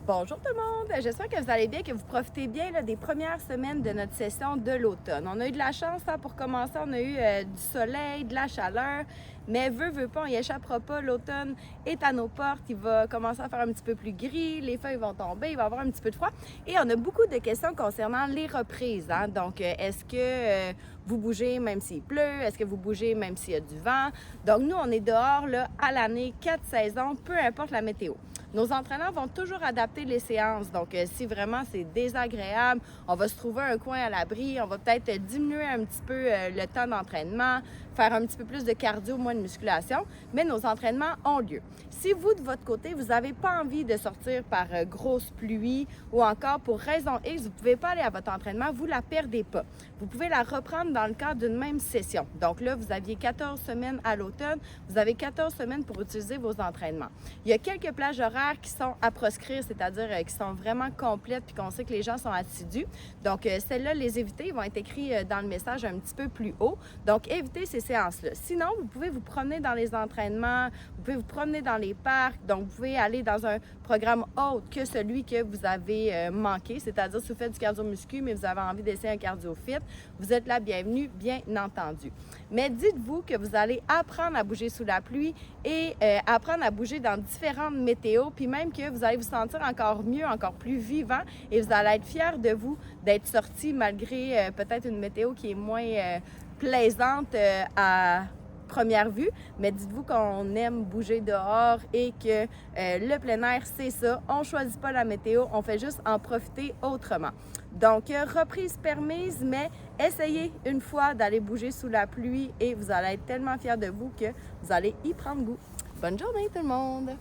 Bonjour tout le monde, j'espère que vous allez bien, que vous profitez bien là, des premières semaines de notre session de l'automne. On a eu de la chance pour commencer, on a eu du soleil, de la chaleur, mais veut pas, on n'y échappera pas, l'automne est à nos portes, il va commencer à faire un petit peu plus gris, les feuilles vont tomber, il va y avoir un petit peu de froid et on a beaucoup de questions concernant les reprises. Donc, est-ce que vous bougez même s'il pleut? Est-ce que vous bougez même s'il y a du vent? Donc, nous, on est dehors là, à l'année, 4 saisons, peu importe la météo. Nos entraîneurs vont toujours adapter les séances. Donc, si vraiment c'est désagréable, on va se trouver un coin à l'abri, on va peut-être diminuer un petit peu le temps d'entraînement, faire un petit peu plus de cardio, moins de musculation, mais nos entraînements ont lieu. Si vous, de votre côté, vous n'avez pas envie de sortir par grosse pluie ou encore pour raison X, vous ne pouvez pas aller à votre entraînement, vous ne la perdez pas. Vous pouvez la reprendre dans le cadre d'une même session. Donc là, vous aviez 14 semaines à l'automne, vous avez 14 semaines pour utiliser vos entraînements. Il y a quelques plages horaires qui sont à proscrire, c'est-à-dire qui sont vraiment complètes puis qu'on sait que les gens sont assidus. Donc, celles-là, les éviter, ils vont être écrits dans le message un petit peu plus haut. Donc, évitez ces séances-là. Sinon, vous pouvez vous promener dans les entraînements, vous pouvez vous promener dans les parcs, donc vous pouvez aller dans un programme autre que celui que vous avez manqué, c'est-à-dire si vous faites du cardio-muscu, mais vous avez envie d'essayer un cardio-fit, vous êtes la bienvenue, bien entendu. Mais dites-vous que vous allez apprendre à bouger sous la pluie et apprendre à bouger dans différentes météos, puis même que vous allez vous sentir encore mieux, encore plus vivant et vous allez être fiers de vous d'être sorti malgré peut-être une météo qui est moins plaisante à première vue, mais dites-vous qu'on aime bouger dehors et que le plein air, c'est ça. On ne choisit pas la météo, on fait juste en profiter autrement. Donc, reprise permise, mais essayez une fois d'aller bouger sous la pluie et vous allez être tellement fiers de vous que vous allez y prendre goût. Bonne journée tout le monde!